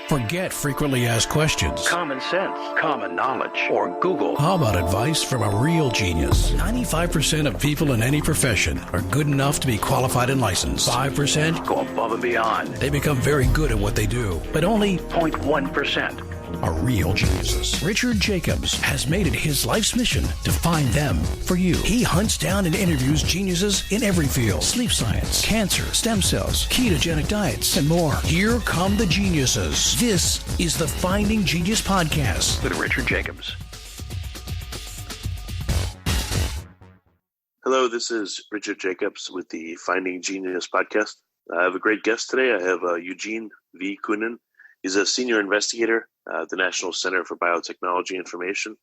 Forget frequently asked questions. Common sense, common knowledge, or Google. How about advice from a real genius? 95% of people in any profession are good enough to be qualified and licensed. 5% go above and beyond. They become very good at what they do, but only 0.1% are real geniuses. Richard Jacobs has made it his life's mission to find them for you. He hunts down and interviews geniuses in every field: sleep science, cancer, stem cells, ketogenic diets, and more. Here come the geniuses. This is the Finding Genius Podcast with Richard Jacobs. Hello, this is Richard Jacobs with the Finding Genius Podcast. I have a great guest today. I have Eugene V. Koonin. He's a Senior Investigator at the National Center for Biotechnology Information.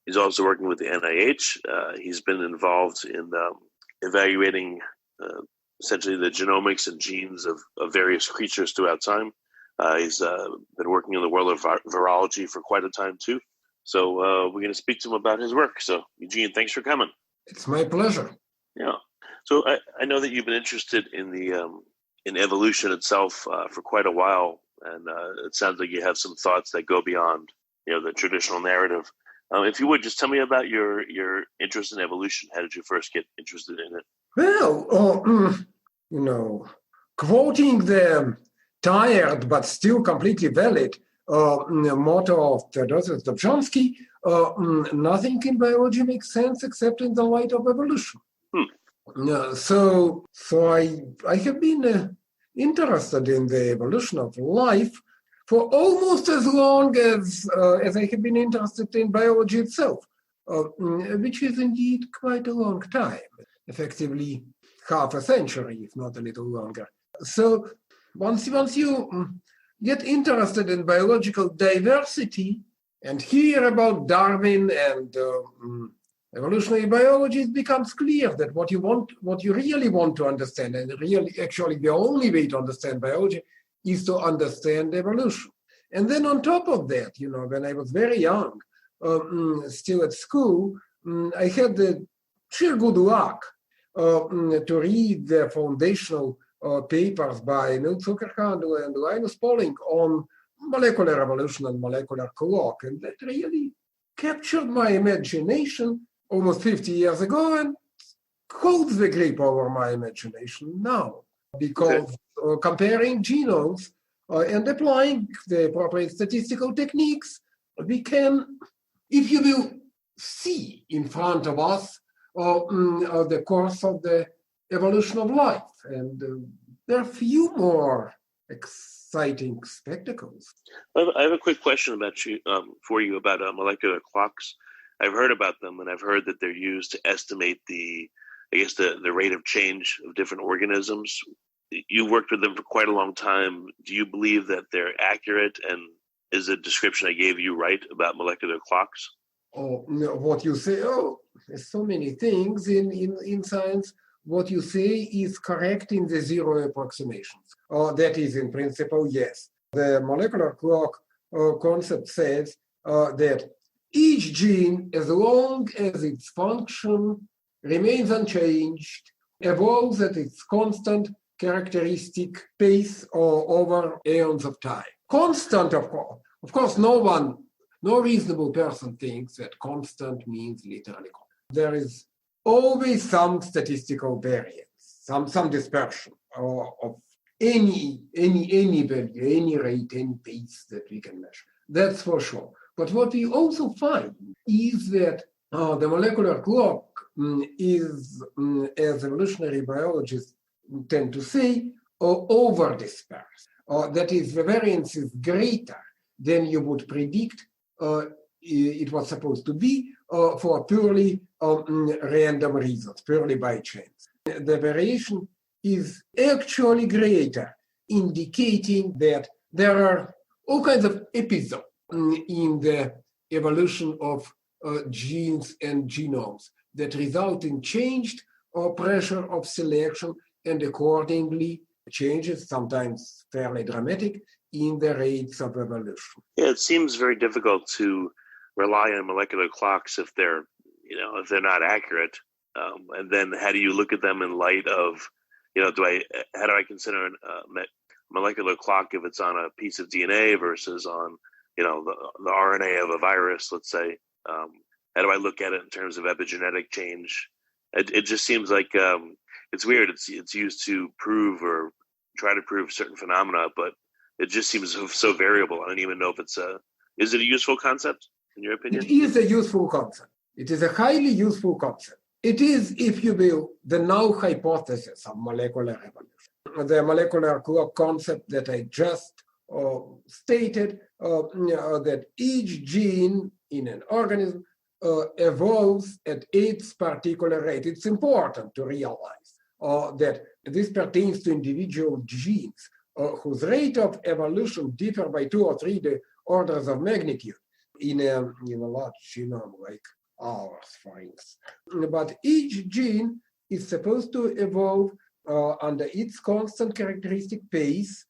He's also working with the NIH. He's been involved in evaluating essentially the genomics and genes of various creatures throughout time. He's been working in the world of virology for quite a time too. So we're going to speak to him about his work. So Eugene, thanks for coming. It's my pleasure. Yeah. So I know that you've been interested in the in evolution itself for quite a while, and it sounds like you have some thoughts that go beyond, the traditional narrative. If you would, just tell me about your interest in evolution. How did you first get interested in it? Well, quoting the tired but still completely valid motto of Tadeusz Dobzhansky, nothing in biology makes sense except in the light of evolution. So I have been interested in the evolution of life for almost as long as I have been interested in biology itself, which is indeed quite a long time, effectively half a century, if not a little longer. So once you get interested in biological diversity and hear about Darwin and evolutionary biology, it becomes clear that what you really want to understand, and really actually the only way to understand biology is to understand evolution. And then on top of that, when I was very young, still at school, I had the sheer good luck to read the foundational papers by Neil Zuckerhandel and Linus Pauling on molecular evolution and molecular clock. And that really captured my imagination almost 50 years ago and holds the grip over my imagination now. Because comparing genomes and applying the appropriate statistical techniques, we can, if you will, see in front of us the course of the evolution of life. And there are few more exciting spectacles. I have a quick question for you about molecular clocks. I've heard about them, and I've heard that they're used to estimate the rate of change of different organisms. You've worked with them for quite a long time. Do you believe that they're accurate, and is the description I gave you right about molecular clocks? What you say, there's so many things in science. What you say is correct in the zero approximations. That is, in principle, yes. The molecular clock concept says that each gene, as long as its function remains unchanged, evolves at its constant characteristic pace over eons of time. Constant, of course, no reasonable person thinks that constant means literally constant. There is always some statistical variance, some dispersion of any value, any rate, any pace that we can measure. That's for sure. But what we also find is that the molecular clock is, as evolutionary biologists tend to say, over-dispersed. That is, the variance is greater than you would predict it was supposed to be for purely random reasons, purely by chance. The variation is actually greater, indicating that there are all kinds of episodes in the evolution of genes and genomes that result in changed pressure of selection and accordingly changes, sometimes fairly dramatic, in the rates of evolution. Yeah, it seems very difficult to rely on molecular clocks if they're not accurate. And then how do you look at them in light of, how do I consider molecular clock if it's on a piece of DNA versus on, the RNA of a virus, let's say? How do I look at it in terms of epigenetic change? It just seems like it's weird. It's used to prove or try to prove certain phenomena, but it just seems so variable. I don't even know if is it a useful concept in your opinion? It is a useful concept. It is a highly useful concept. It is, if you will, the null hypothesis of molecular evolution. The molecular clock concept that I just stated, that each gene in an organism evolves at its particular rate. It's important to realize that this pertains to individual genes whose rate of evolution differ by 2 or 3 orders of magnitude in a large genome like ours, for instance. But each gene is supposed to evolve under its constant characteristic pace,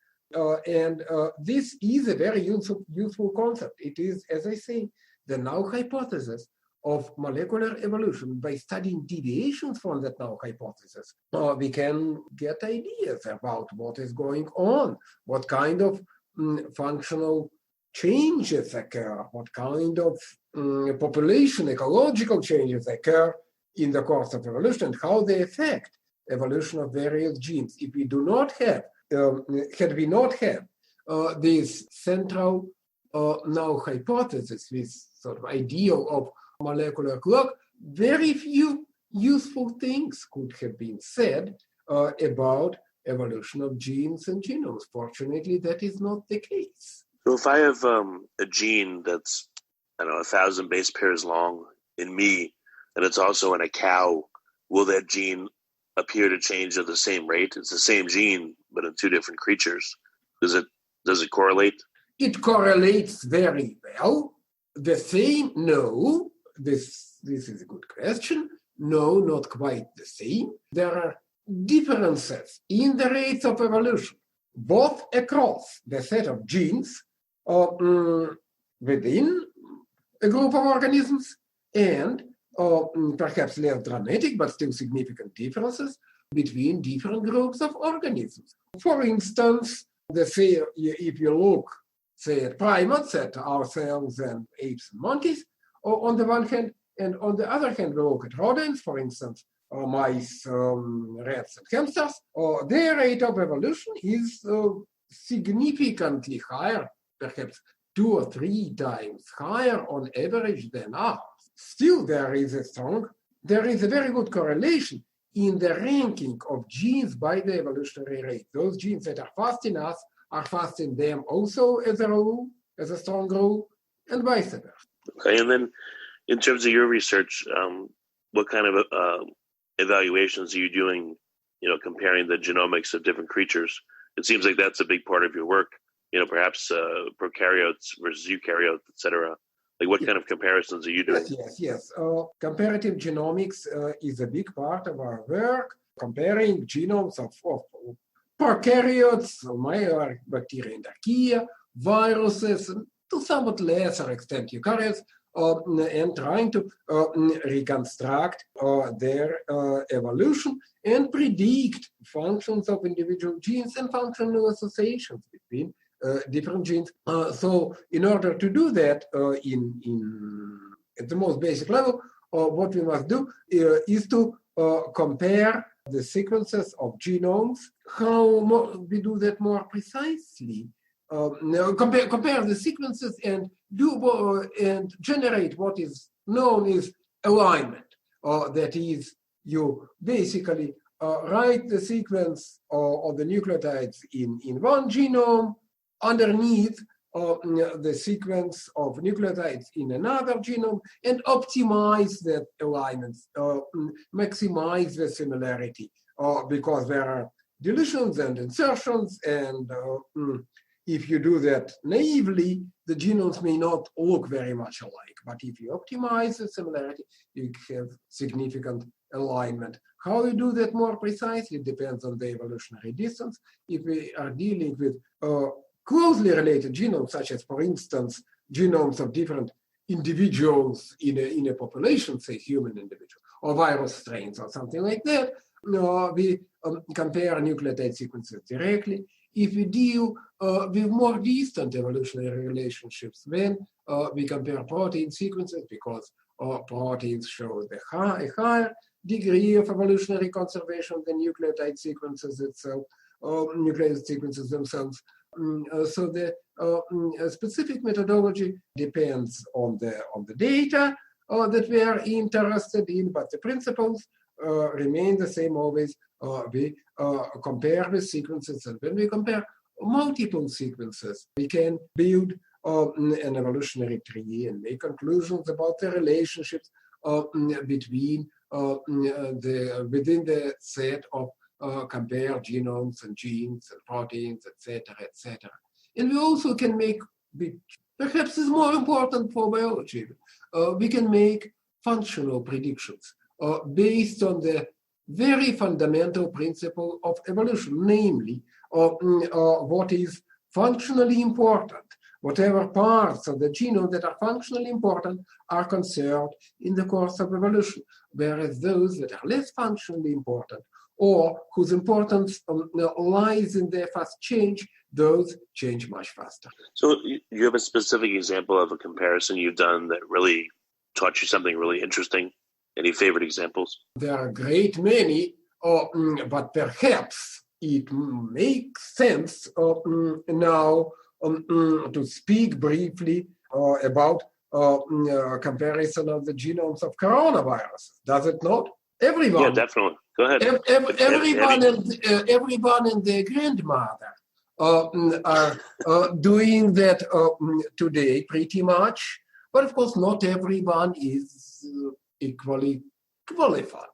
and this is a very useful concept. It is, as I say, the null hypothesis of molecular evolution. By studying deviations from that null hypothesis, we can get ideas about what is going on, what kind of functional changes occur, what kind of population, ecological changes occur in the course of evolution, and how they affect evolution of various genes. If we do not have, had we not had this central null hypothesis, this sort of ideal of molecular clock, very few useful things could have been said about evolution of genes and genomes. Fortunately, that is not the case. So if I have a gene that's, 1,000 base pairs long in me, and it's also in a cow, will that gene appear to change at the same rate? It's the same gene, but in 2 different creatures. Does it correlate? It correlates very well. The same, no. This is a good question. No, not quite the same. There are differences in the rates of evolution, both across the set of genes within a group of organisms and perhaps less dramatic but still significant differences between different groups of organisms. For instance, if you look, say, at primates, at ourselves and apes and monkeys, on the one hand, and on the other hand, we look at rodents, for instance, mice, rats, and hamsters. Their rate of evolution is significantly higher, perhaps 2 or 3 times higher on average than ours. Still, there is a very good correlation in the ranking of genes by the evolutionary rate. Those genes that are fast in us are fast in them also as a rule, as a strong rule, and vice versa. Okay, and then in terms of your research, what kind of evaluations are you doing, comparing the genomics of different creatures? It seems like that's a big part of your work, perhaps prokaryotes versus eukaryotes, et cetera. Like what kind of comparisons are you doing? Yes. Comparative genomics is a big part of our work, comparing genomes of prokaryotes, bacteria and archaea, viruses, and to somewhat lesser extent eukaryotes, and trying to reconstruct their evolution and predict functions of individual genes and functional associations between different genes. So in order to do that at the most basic level, what we must do is to compare the sequences of genomes. How we do that more precisely? Compare the sequences and and generate what is known as alignment. That is, you basically write the sequence of the nucleotides in one genome, underneath the sequence of nucleotides in another genome, and optimize that alignment, maximize the similarity, because there are deletions and insertions, and if you do that naively, the genomes may not look very much alike. But if you optimize the similarity, you have significant alignment. How you do that more precisely depends on the evolutionary distance. If we are dealing with closely related genomes, such as, for instance, genomes of different individuals in a population, say human individual, or virus strains or something like that, we compare nucleotide sequences directly, if we deal with more distant evolutionary relationships when we compare protein sequences, because proteins show a higher degree of evolutionary conservation than nucleotide sequences itself, nucleotide sequences themselves. So the specific methodology depends on the data that we are interested in, but the principles remain the same always. We compare the sequences, and when we compare multiple sequences, we can build an evolutionary tree and make conclusions about the relationships between within the set of compare genomes and genes and proteins, etc., etc. And we also can make, perhaps is more important for biology, we can make functional predictions based on the very fundamental principle of evolution, namely what is functionally important. Whatever parts of the genome that are functionally important are conserved in the course of evolution, whereas those that are less functionally important or whose importance lies in their fast change, those change much faster. So you have a specific example of a comparison you've done that really taught you something really interesting? Any favorite examples? There are a great many, but perhaps it makes sense now to speak briefly about comparison of the genomes of coronaviruses. Does it not? Everyone. Yeah, definitely. Go ahead. Everyone and their grandmother are doing that today pretty much. But of course, not everyone is equally qualified.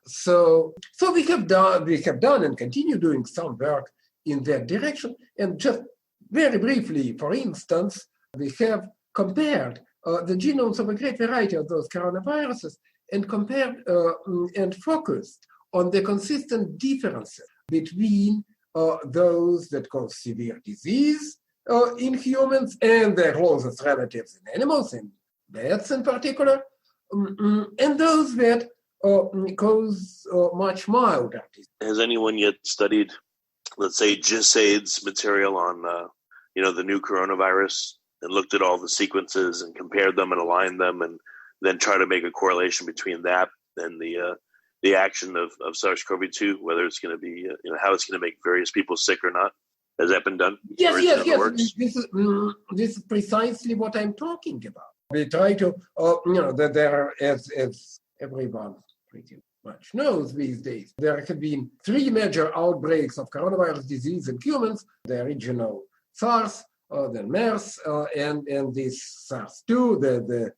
So we have done and continue doing some work in that direction. And just very briefly, for instance, we have compared the genomes of a great variety of those coronaviruses and compared and focused on the consistent differences between those that cause severe disease in humans and their closest relatives in animals, in bats in particular, and those that cause much milder disease. Has anyone yet studied, let's say, GISAID's material on the new coronavirus and looked at all the sequences and compared them and aligned them and then try to make a correlation between that and the action of SARS-CoV-2, whether it's going to be, how it's going to make various people sick or not? Has that been done? Yes. This is precisely what I'm talking about. We try to, that there are, as everyone pretty much knows these days, there have been 3 major outbreaks of coronavirus disease in humans: the original SARS, then MERS, and this SARS-2, the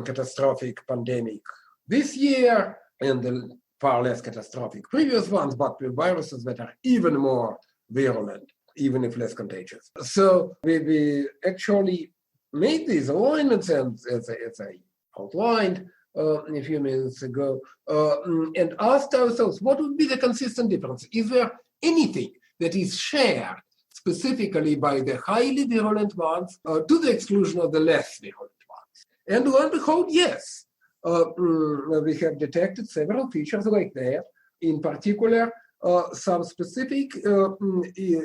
catastrophic pandemic this year, and the far less catastrophic previous ones, but with viruses that are even more virulent, even if less contagious. So we actually made these alignments, and as I outlined a few minutes ago, and asked ourselves, what would be the consistent difference? Is there anything that is shared specifically by the highly virulent ones to the exclusion of the less virulent ones? And lo and behold, yes. We have detected several features like that, in particular, some specific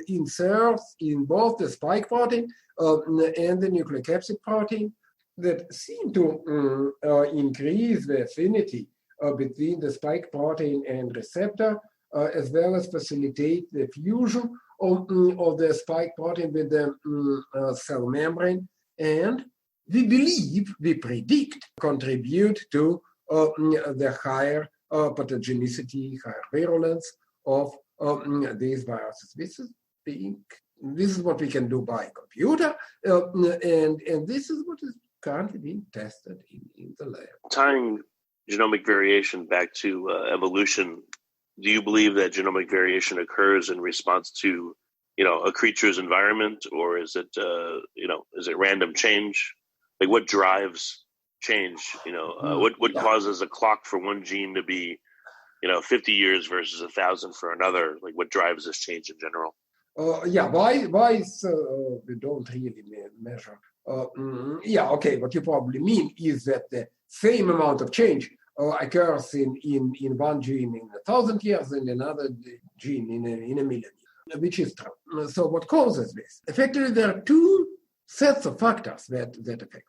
inserts in both the spike protein and the nucleocapsid protein that seem to increase the affinity between the spike protein and receptor, as well as facilitate the fusion of the spike protein with the cell membrane, and we predict, contribute to the higher pathogenicity, higher virulence of these viruses. This is what we can do by computer, and this is what is currently being tested in the lab. Tying genomic variation back to evolution, do you believe that genomic variation occurs in response to, a creature's environment, or is it, is it random change? Like, what drives change? What causes a clock for one gene to be, 50 years versus 1,000 for another? Like, what drives this change in general? Why we don't really measure. What you probably mean is that the same amount of change occurs in one gene in 1,000 years and another gene in a million years. which is true. So what causes this? Effectively, there are two sets of factors that affect.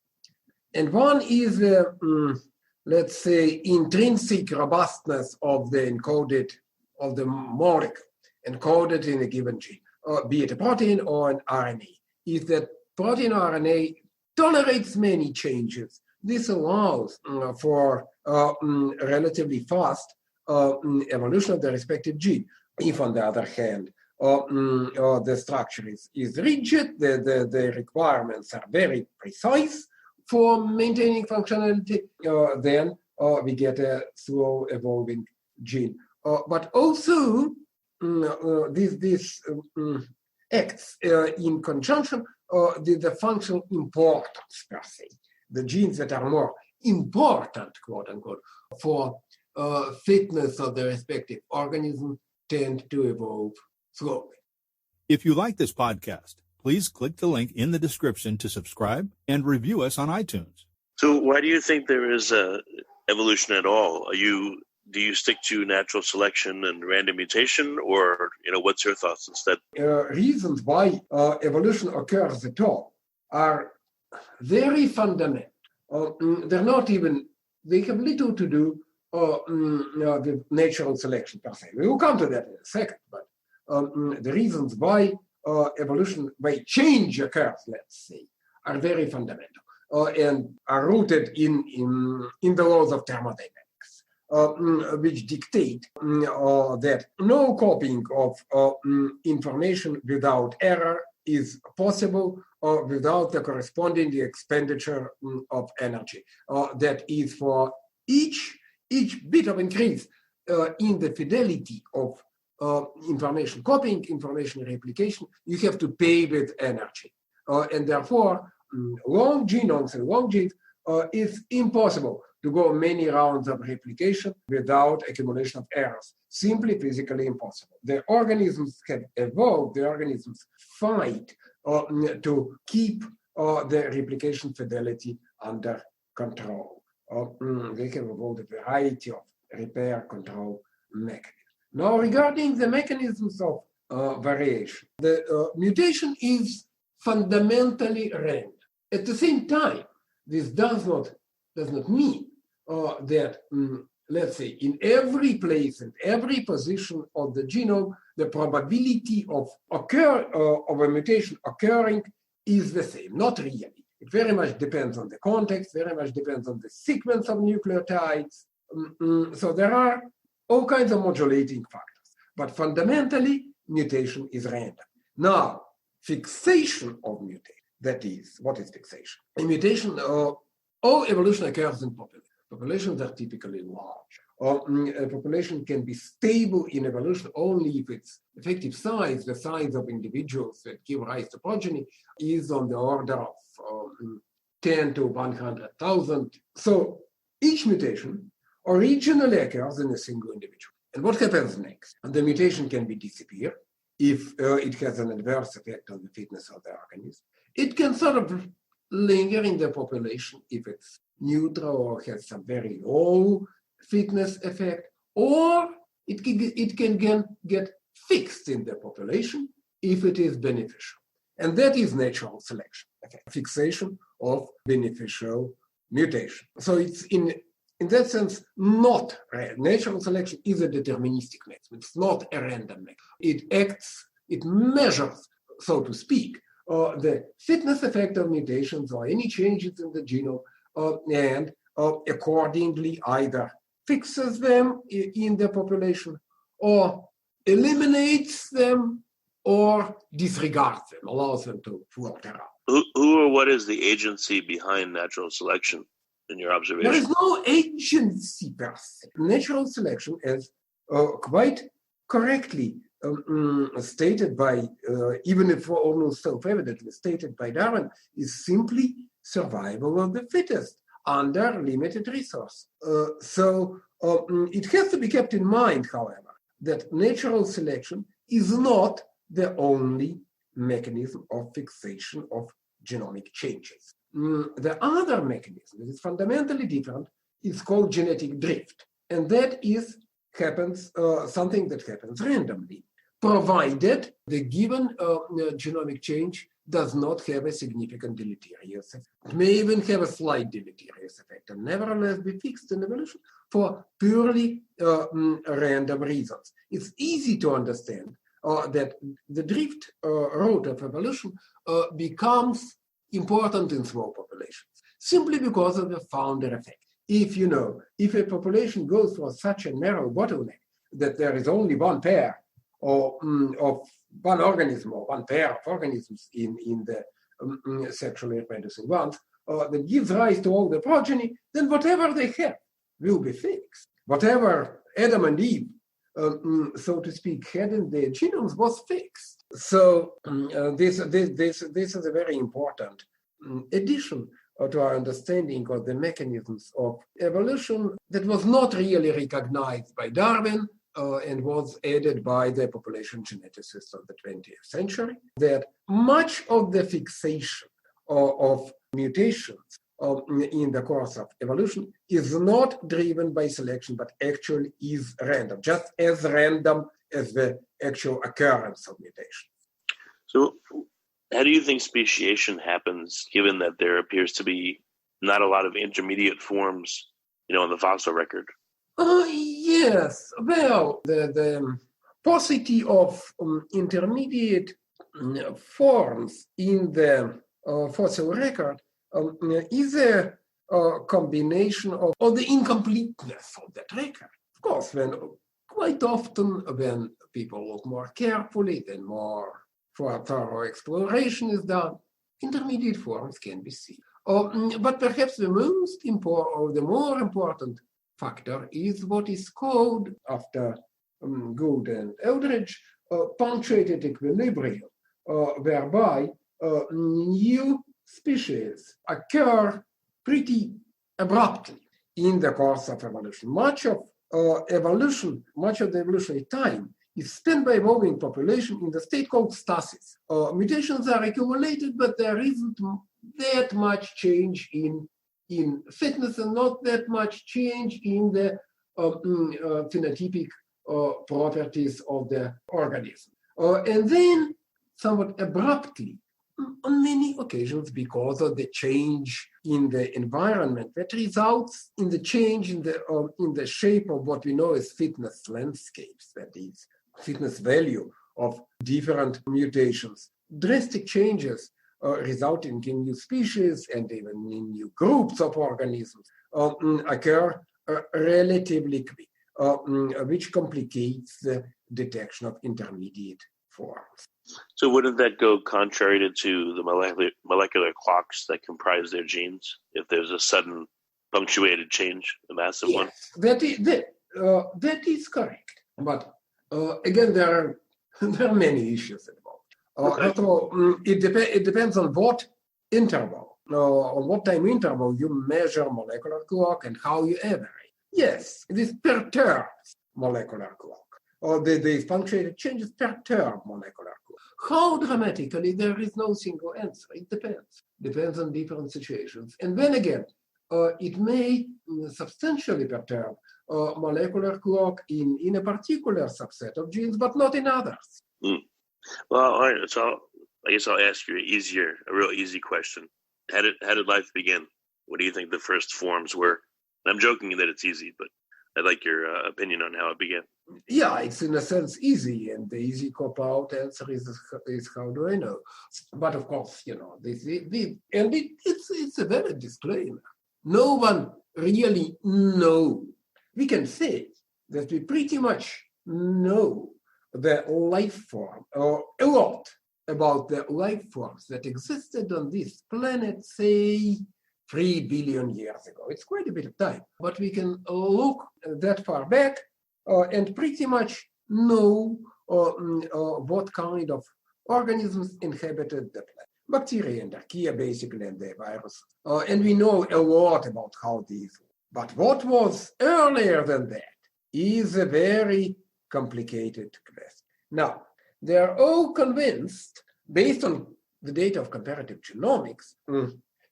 And one is, let's say, intrinsic robustness of the molecule encoded in a given gene, be it a protein or an RNA. If that protein or RNA tolerates many changes, this allows for relatively fast evolution of the respective gene. If, on the other hand, the structure is rigid, the requirements are very precise for maintaining functionality, then we get a slow evolving gene. But also, this acts in conjunction with the functional importance per se. The genes that are more important, quote unquote, for fitness of the respective organism tend to evolve slowly. If you like this podcast, please click the link in the description to subscribe and review us on iTunes. So why do you think there is evolution at all? Do you stick to natural selection and random mutation, or what's your thoughts instead? Reasons why evolution occurs at all are very fundamental. They're not even, they have little to do with natural selection per se. We will come to that in a second, but the reasons why evolution, why change occurs, let's say, are very fundamental and are rooted in the laws of thermodynamics. Which dictate that no copying of information without error is possible without the corresponding expenditure of energy. That is, for each bit of increase in the fidelity of information copying, information replication, you have to pay with energy. And therefore, long genomes and long genes is impossible to go many rounds of replication without accumulation of errors. Simply physically impossible. The organisms have evolved, the organisms fight to keep the replication fidelity under control. They have evolved a variety of repair control mechanisms. Now, regarding the mechanisms of variation, the mutation is fundamentally random. At the same time, this does not mean that, let's say, in every place and every position of the genome, the probability of a mutation occurring is the same. Not really. It very much depends on the context, very much depends on the sequence of nucleotides. So there are all kinds of modulating factors. But fundamentally, mutation is random. Now, fixation of mutation, that is, what is fixation? A mutation, all evolution occurs in populations. Populations are typically large. A population can be stable in evolution only if its effective size, the size of individuals that give rise to progeny, is on the order of 10 to 100,000. So each mutation originally occurs in a single individual. And what happens next? And the mutation can be disappear if it has an adverse effect on the fitness of the organism. It can sort of linger in the population if it's neutral or has some very low fitness effect, or it can get fixed in the population if it is beneficial. And that is natural selection, fixation of beneficial mutation. So it's in that sense not random. Natural selection is a deterministic mechanism. It's not a random mechanism. It measures, so to speak, the fitness effect of mutations or any changes in the genome, and accordingly either fixes them in the population or eliminates them or disregards them, allows them to float around. Who or what is the agency behind natural selection in your observation? There is no agency per se. Natural selection, as quite correctly stated by, even if almost self-evidently stated by Darwin, is simply survival of the fittest under limited resource. So it has to be kept in mind, however, that natural selection is not the only mechanism of fixation of genomic changes. The other mechanism that is fundamentally different is called genetic drift, and that is something that happens randomly. provided the given genomic change does not have a significant deleterious effect. It may even have a slight deleterious effect and nevertheless be fixed in evolution for purely random reasons. It's easy to understand that the drift road of evolution becomes important in small populations simply because of the founder effect. If a population goes for such a narrow bottleneck that there is only one pair of one organism or one pair of organisms in the sexually reproducing ones that gives rise to all the progeny, then whatever they have will be fixed. Whatever Adam and Eve, so to speak, had in their genomes was fixed. So this is a very important addition to our understanding of the mechanisms of evolution that was not really recognized by Darwin and was added by the population geneticists of the 20th century, that much of the fixation of mutations in the course of evolution is not driven by selection, but actually is random, just as random as the actual occurrence of mutation. So how do you think speciation happens, given that there appears to be not a lot of intermediate forms, in the fossil record? Yes. Well, the paucity of intermediate forms in the fossil record is a combination of the incompleteness of that record. Of course, quite often when people look more carefully, then more for thorough exploration is done, intermediate forms can be seen. But perhaps the more important factor is what is called, after Gould and Eldridge, punctuated equilibrium, whereby new species occur pretty abruptly in the course of evolution. Much of the evolutionary time is spent by evolving population in the state called stasis. Mutations are accumulated, but there isn't that much change in fitness and not that much change in the phenotypic properties of the organism. And then, somewhat abruptly, on many occasions, because of the change in the environment that results in the change in the shape of what we know as fitness landscapes, that is, fitness value of different mutations, drastic changes resulting in new species and even in new groups of organisms occur relatively quick, which complicates the detection of intermediate forms. So wouldn't that go contrary to the molecular clocks that comprise their genes if there's a sudden punctuated change, a massive one? That is correct. But again, there are many issues involved. Okay. So it depends on what interval, on what time interval you measure molecular clock and how you average. Yes, this perturbs molecular clock. Or the punctuated changes perturb molecular clock. How dramatically, there is no single answer. It depends on different situations. And then again, it may substantially perturb molecular clock in a particular subset of genes, but not in others. Well, all right. So I guess I'll ask you a real easy question. How did life begin? What do you think the first forms were? And I'm joking that it's easy, but I'd like your opinion on how it began. Yeah, it's in a sense easy, and the easy cop-out answer is how do I know? But of course, it's a valid disclaimer. No one really knows. We can say that we pretty much know the life form, or a lot about the life forms that existed on this planet, say, 3 billion years ago. It's quite a bit of time, but we can look that far back and pretty much know what kind of organisms inhabited the planet. Bacteria and archaea, basically, and the virus. And we know a lot about how these work. But what was earlier than that is a very complicated question. Now, they are all convinced, based on the data of comparative genomics,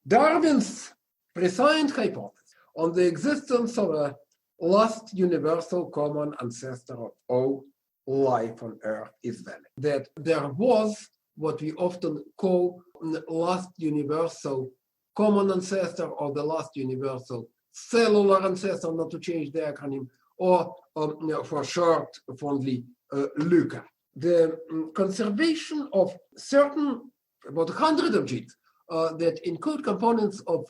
Darwin's prescient hypothesis on the existence of a last universal common ancestor of all life on Earth is valid. That there was what we often call the last universal common ancestor or the last universal cellular ancestor, not to change the acronym, or for short, fondly, LUCA. The conservation of certain, about 100 of genes that encode components of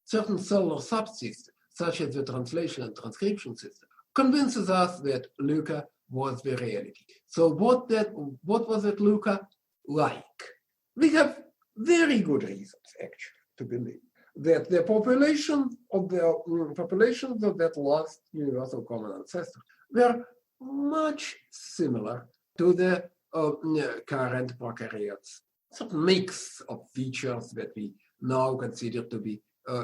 certain cellular subsystems, such as the translation and transcription system, convinces us that LUCA was the reality. So what was that LUCA like? We have very good reasons, actually, to believe that the populations of that last universal common ancestor were much similar to the current prokaryotes. Some mix of features that we now consider to be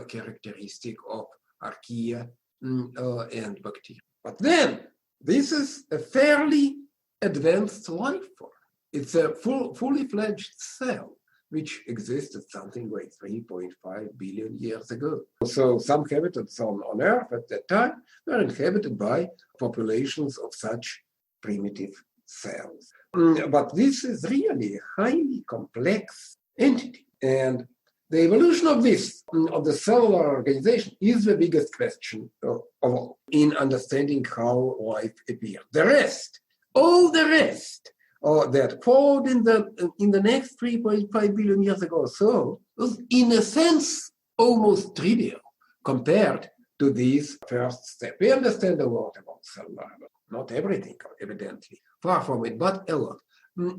characteristic of archaea and bacteria. But then, this is a fairly advanced life form. It's a fully fledged cell, which existed something like 3.5 billion years ago. So some habitats on Earth at that time were inhabited by populations of such primitive cells. But this is really a highly complex entity. And the evolution of this, of the cellular organization, is the biggest question of all in understanding how life appeared. The rest, all the rest, that followed in the next 3.5 billion years ago or so, was in a sense almost trivial compared to this first step. We understand a lot about cellular, not everything, evidently, far from it, but a lot,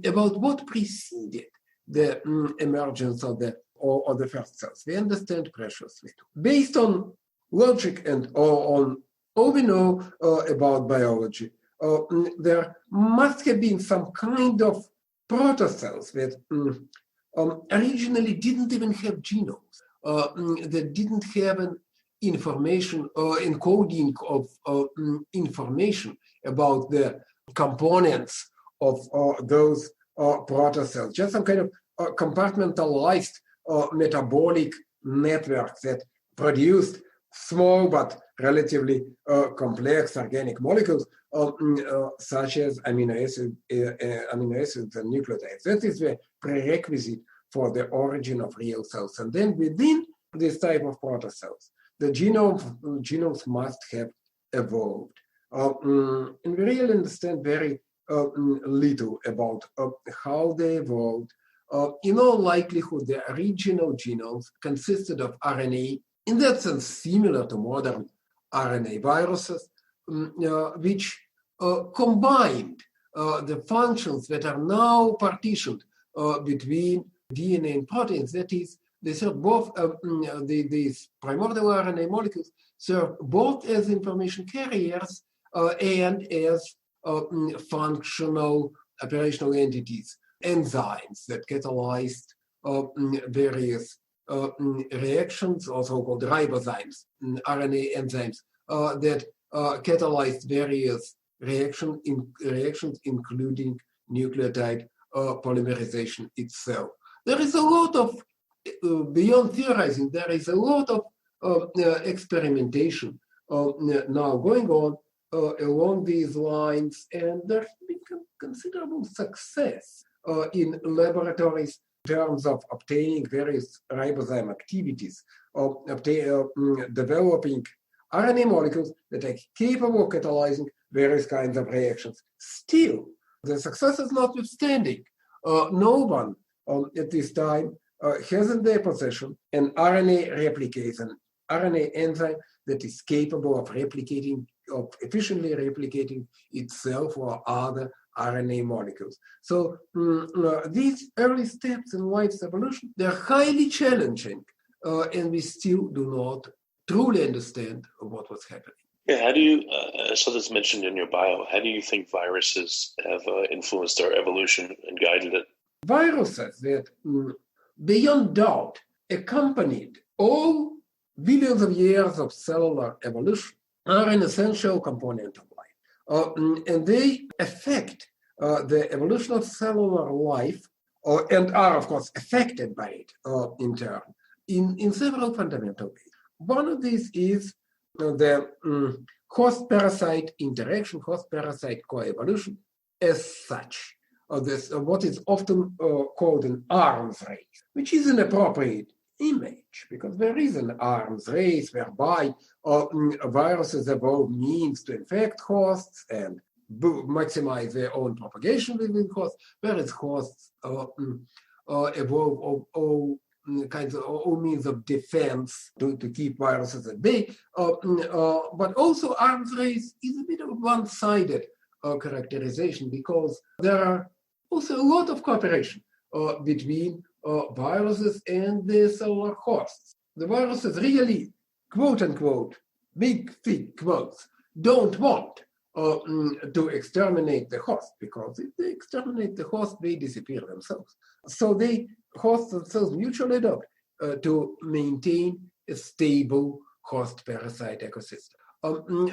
about what preceded the emergence of the first cells. We understand preciously too. Based on logic and on all we know about biology, there must have been some kind of protocells that originally didn't even have genomes, that didn't have an information or encoding of information about the components of those protocells, just some kind of compartmentalized metabolic networks that produced small but relatively complex organic molecules such as amino acids and nucleotides. That is the prerequisite for the origin of real cells. And then within this type of protocells, the genomes must have evolved. And we really understand very little about how they evolved. In all likelihood, the original genomes consisted of RNA, in that sense similar to modern RNA viruses, which combined the functions that are now partitioned between DNA and proteins. That is, they serve both, these primordial RNA molecules serve both as information carriers and as functional operational entities, enzymes that catalyzed various reactions, also called ribozymes, RNA enzymes, that catalyzed various reactions, including nucleotide polymerization itself. There is a lot of, beyond theorizing, there is a lot of experimentation now going on along these lines, and there's been considerable success in laboratories in terms of obtaining various ribozyme activities, developing RNA molecules that are capable of catalyzing various kinds of reactions. Still, the success is notwithstanding, no one at this time has in their possession an RNA replicase, an RNA enzyme that is capable of replicating, of efficiently replicating itself or other RNA molecules. So these early steps in life's evolution, they're highly challenging, and we still do not truly understand what was happening. Yeah, how do you, so that's mentioned in your bio, how do you think viruses have influenced our evolution and guided it? Viruses that, beyond doubt, accompanied all billions of years of cellular evolution are an essential component of life. And they affect the evolution of cellular life and are, of course, affected by it in turn in several fundamental ways. One of these is the host-parasite interaction, host-parasite coevolution, as such. What is often called an arms race, which is an appropriate image, because there is an arms race whereby viruses evolve means to infect hosts and maximize their own propagation within hosts, whereas hosts evolve all kinds of all means of defense to keep viruses at bay. But also arms race is a bit of a one-sided characterization, because there are also a lot of cooperation between viruses and the cellular hosts. The viruses really, quote unquote, big thick quotes, don't want to exterminate the host, because if they exterminate the host, they disappear themselves. So they host themselves mutually adopt to maintain a stable host parasite ecosystem.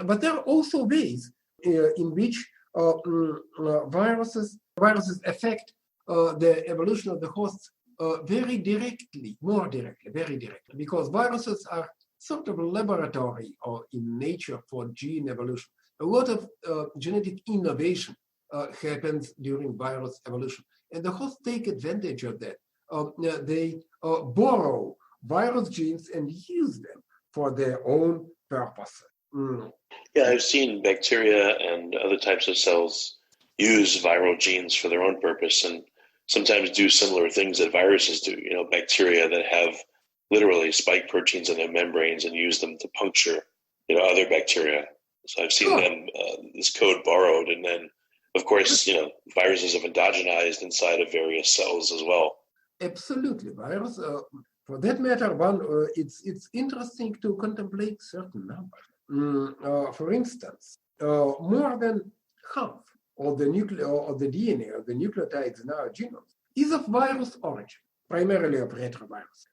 But there are also ways in which viruses affect the evolution of the hosts very directly, very directly, because viruses are sort of a laboratory or in nature for gene evolution. A lot of genetic innovation happens during virus evolution, and the hosts take advantage of that. They borrow virus genes and use them for their own purposes. Yeah, I've seen bacteria and other types of cells use viral genes for their own purpose, and sometimes do similar things that viruses do. You know, bacteria that have literally spike proteins in their membranes and use them to puncture, other bacteria. So I've seen them, this code borrowed, and then, of course, viruses have endogenized inside of various cells as well. Absolutely, virus. For that matter, it's interesting to contemplate certain numbers. For instance, more than half of the DNA of the nucleotides in our genomes is of virus origin, primarily of retrovirus.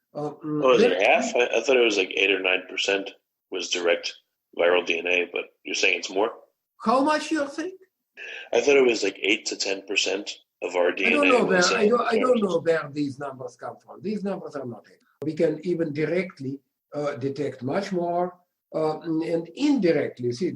Is it half? I thought it was like 8 or 9% was direct viral DNA, but you're saying it's more? How much you're saying? I thought it was like 8 to 10% of our DNA. I don't know where these numbers come from. These numbers are not here. We can even directly detect much more, and indirectly. See,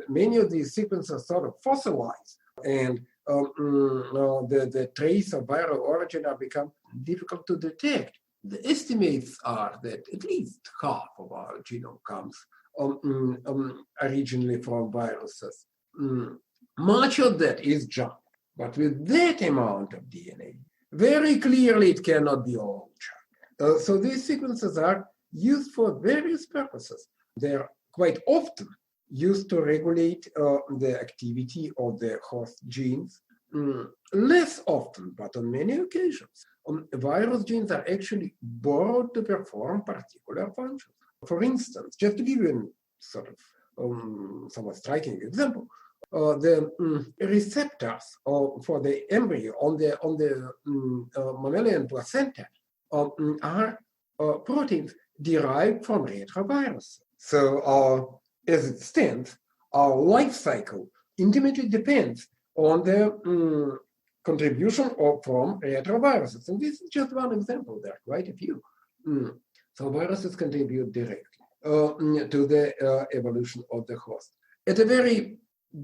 many of these sequences are sort of fossilized, and the trace of viral origin are become difficult to detect. The estimates are that at least half of our genome comes originally from viruses. Much of that is junk, but with that amount of DNA, very clearly it cannot be all junk. So these sequences are used for various purposes. They're quite often used to regulate the activity of the host genes. Less often, but on many occasions, virus genes are actually borrowed to perform particular functions. For instance, just to give you a sort of somewhat striking example, the receptors for the embryo on the mammalian placenta are proteins derived from retroviruses. So as it stands, our life cycle intimately depends on the contribution from retroviruses. And this is just one example. There are quite a few. So viruses contribute directly to the evolution of the host. At a very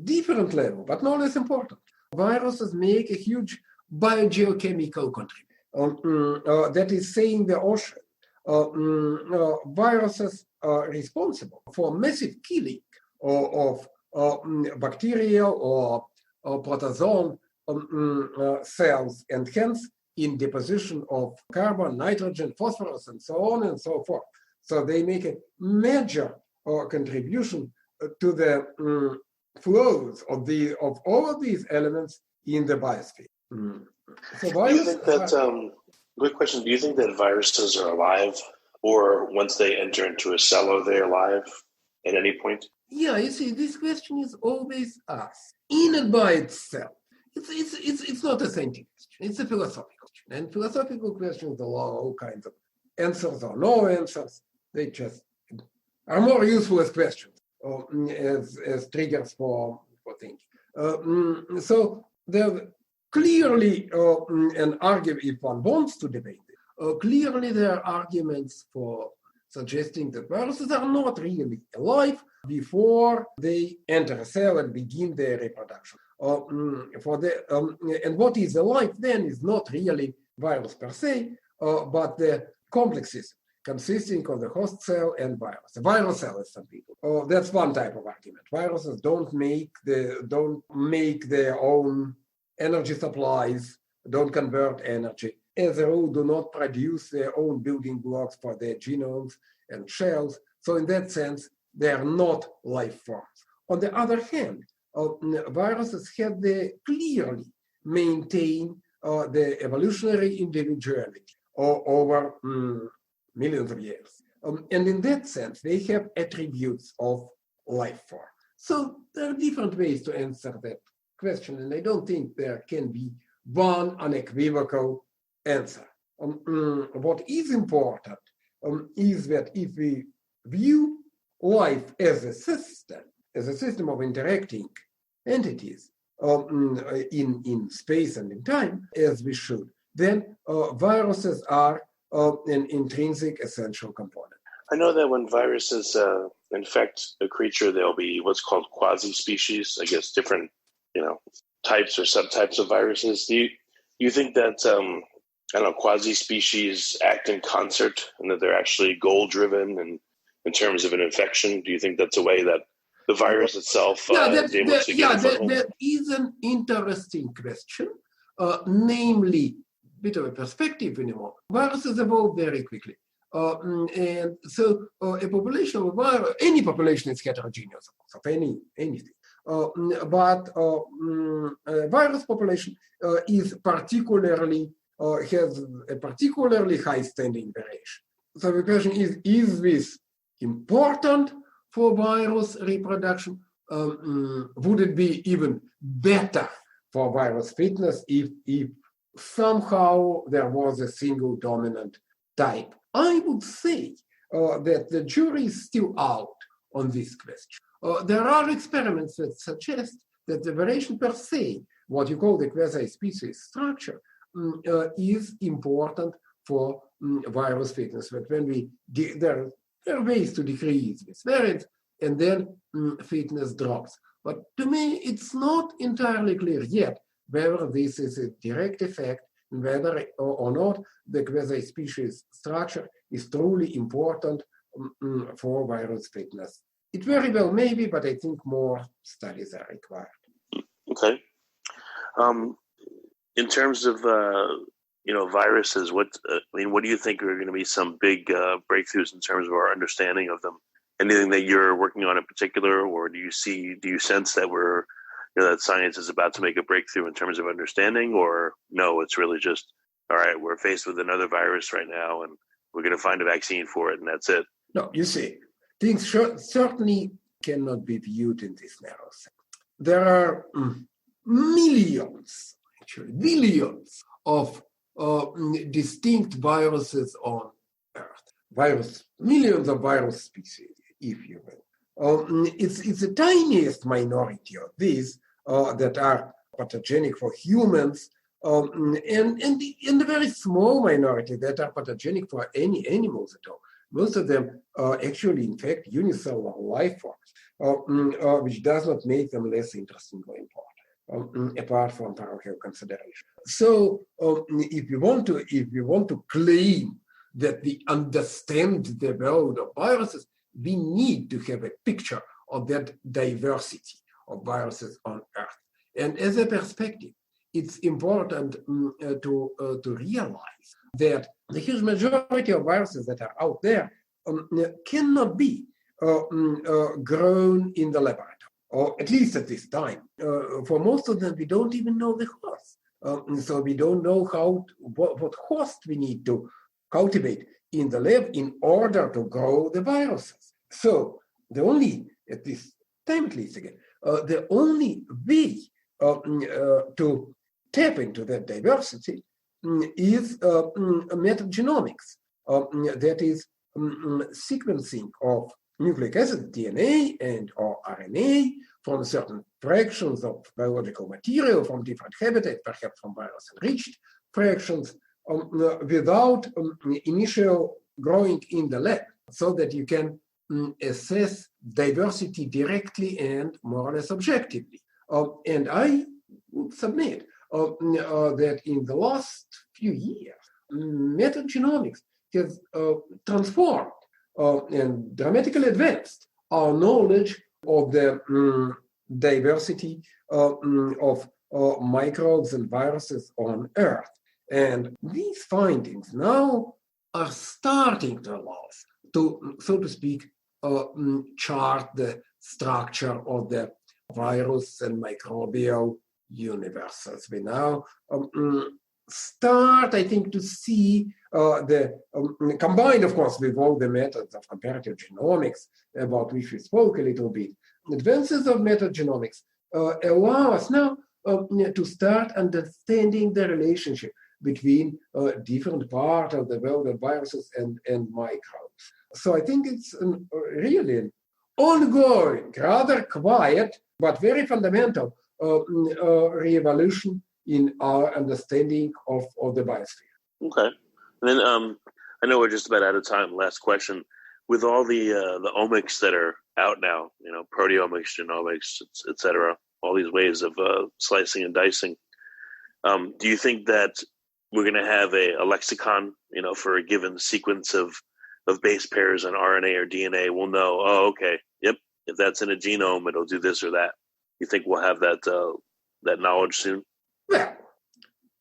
different level, but no less important, viruses make a huge biogeochemical contribution. That is saying the ocean. Viruses are responsible for massive killing of bacterial or protozoan cells, and hence in deposition of carbon, nitrogen, phosphorus, and so on and so forth. So they make a major contribution to the flows of all of these elements in the biosphere. So do you think that, good question, do you think that viruses are alive, or once they enter into a cell, are they alive at any point? Yeah, you see, this question is always asked in and by itself. It's not a scientific question, it's a philosophical question. And philosophical questions allow all kinds of answers or no answers. They just are more useful as questions, as triggers for thinking. So there's clearly an argument, if one wants to debate it, clearly there are arguments for suggesting that viruses are not really alive before they enter a cell and begin their reproduction. And what is alive then is not really virus per se, but the complex system consisting of the host cell and virus. The viral cell, as some people. That's one type of argument. Viruses don't make their own energy supplies, don't convert energy. As a rule, do not produce their own building blocks for their genomes and shells. So in that sense, they are not life forms. On the other hand, viruses have clearly maintained the evolutionary individuality over millions of years. And in that sense, they have attributes of life form. So there are different ways to answer that question, and I don't think there can be one unequivocal answer. What is important is that if we view life as a system of interacting entities in space and in time, as we should, then viruses are an intrinsic essential component. I know that when viruses infect a creature, there'll be what's called quasispecies, I guess different types or subtypes of viruses. Do you think that quasispecies act in concert and that they're actually goal-driven and in terms of an infection? Do you think that's a way that the virus itself is able to get that is an interesting question, namely, a bit of a perspective anymore. Viruses evolve very quickly. And so a population of virus, any population is heterogeneous, of anything. But a virus population has a particularly high standing variation. So the question is this important for virus reproduction? Would it be even better for virus fitness if somehow there was a single dominant type? I would say that the jury is still out on this question. There are experiments that suggest that the variation per se, what you call the quasi-species structure, is important for virus fitness. But when there are ways to decrease this variance, and then fitness drops. But to me, it's not entirely clear yet whether this is a direct effect and whether or not the quasi-species structure is truly important for virus fitness. It very well may be, but I think more studies are required. Okay. In terms of viruses, what do you think are going to be some big breakthroughs in terms of our understanding of them? Anything that you're working on in particular, or do you sense that that science is about to make a breakthrough in terms of understanding, or no, it's really just, all right, we're faced with another virus right now and we're going to find a vaccine for it and that's it? No, you see, things certainly cannot be viewed in this narrow sense. There are billions of distinct viruses on Earth. Millions of virus species, if you will. It's the tiniest minority of these that are pathogenic for humans, and the very small minority that are pathogenic for any animals at all. Most of them actually infect unicellular life forms, which does not make them less interesting or important, apart from parochial consideration. So, if you want to claim that we understand the world of viruses, we need to have a picture of that diversity of viruses on Earth. And as a perspective, it's important to realize that the huge majority of viruses that are out there cannot be grown in the laboratory, or at least at this time. For most of them, we don't even know the host. So we don't know what host we need to cultivate in the lab in order to grow the viruses. So the only, at this time at least again, the only way to tap into that diversity is metagenomics, that is sequencing of nucleic acid, DNA and or RNA from certain fractions of biological material from different habitats, perhaps from virus-enriched fractions, without initial growing in the lab. so that you can assess diversity directly and more or less objectively. And I would submit that in the last few years, metagenomics has transformed and dramatically advanced our knowledge of the diversity of microbes and viruses on Earth. And these findings now are starting to allow us to, so to speak, chart the structure of the virus and microbial universes. We now start, I think, to see the combined, of course, with all the methods of comparative genomics, about which we spoke a little bit. Advances of metagenomics allow us now to start understanding the relationship between different parts of the world of viruses and microbes. So I think it's really an ongoing, rather quiet, but very fundamental revolution in our understanding of the biosphere. Okay. And then I know we're just about out of time. Last question. With all the omics that are out now, proteomics, genomics, et cetera, all these ways of slicing and dicing, do you think that we're going to have a lexicon, for a given sequence of base pairs on RNA or DNA? We'll know, okay, yep, if that's in a genome, it'll do this or that. You think we'll have that knowledge soon? Well,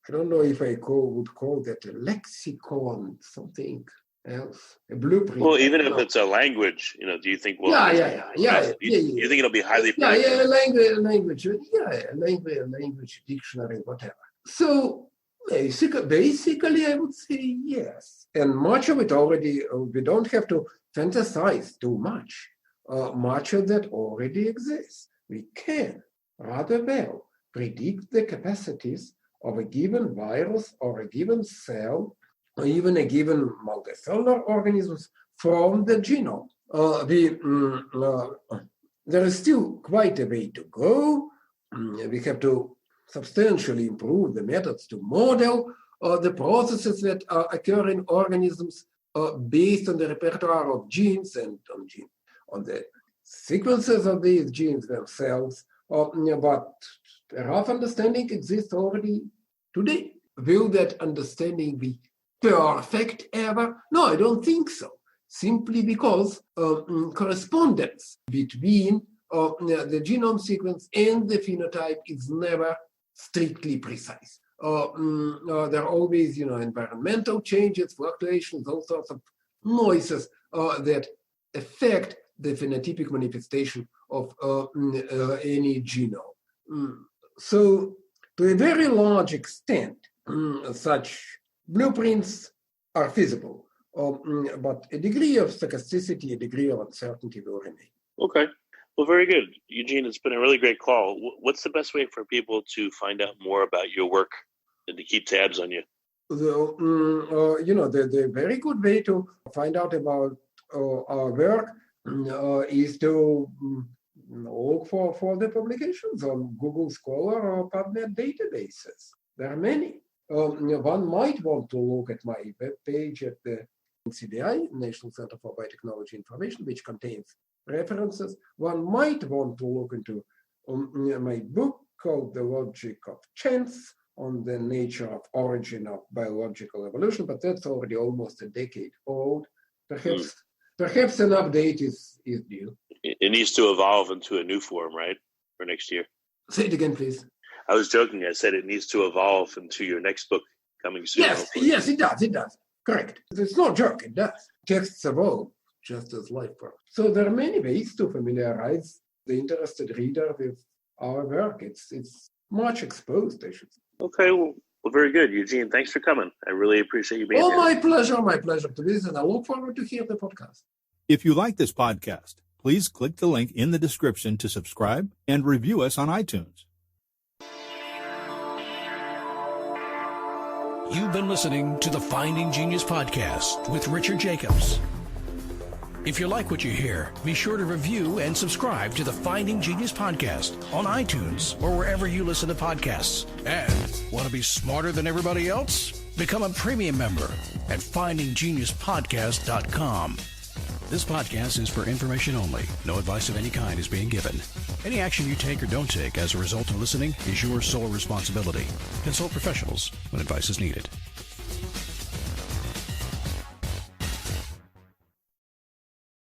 I don't know if I would call that a lexicon, something else, a blueprint. Well, even if it's a language, do you think we'll? You think it'll be highly predictive? language dictionary, whatever. So basically, I would say yes. And much of it already, we don't have to fantasize too much. Much of that already exists. We can rather well predict the capacities of a given virus or a given cell, or even a given multicellular organisms from the genome. There is still quite a way to go. We have to substantially improve the methods to model the processes that occur in organisms based on the repertoire of genes and on the sequences of these genes themselves. But a rough understanding exists already today. Will that understanding be perfect ever? No, I don't think so. Simply because correspondence between the genome sequence and the phenotype is never strictly precise. There are always, environmental changes, fluctuations, all sorts of noises that affect the phenotypic manifestation of any genome. So, to a very large extent, such blueprints are feasible, but a degree of stochasticity, a degree of uncertainty will remain. Okay. Well, very good. Eugene, it's been a really great call. What's the best way for people to find out more about your work and to keep tabs on you? The very good way to find out about our work is to look for the publications on Google Scholar or PubMed databases. There are many. One might want to look at my webpage at the NCBI, National Center for Biotechnology Information, which contains references. One might want to look into my book called The Logic of Chance on the nature of origin of biological evolution, but that's already almost a decade old. Perhaps an update is due. It needs to evolve into a new form, right, for next year? Say it again, please. I was joking. I said it needs to evolve into your next book coming soon. Yes, it does. Correct. It's no joke, it does. Texts evolve just as life works. So there are many ways to familiarize the interested reader with our work. It's much exposed, I should say. Okay, well, very good. Eugene, thanks for coming. I really appreciate you being here. My pleasure to listen. I look forward to hear the podcast. If you like this podcast, please click the link in the description to subscribe and review us on iTunes. You've been listening to the Finding Genius podcast with Richard Jacobs. If you like what you hear, be sure to review and subscribe to the Finding Genius podcast on iTunes or wherever you listen to podcasts. And want to be smarter than everybody else? Become a premium member at findinggeniuspodcast.com. This podcast is for information only. No advice of any kind is being given. Any action you take or don't take as a result of listening is your sole responsibility. Consult professionals when advice is needed.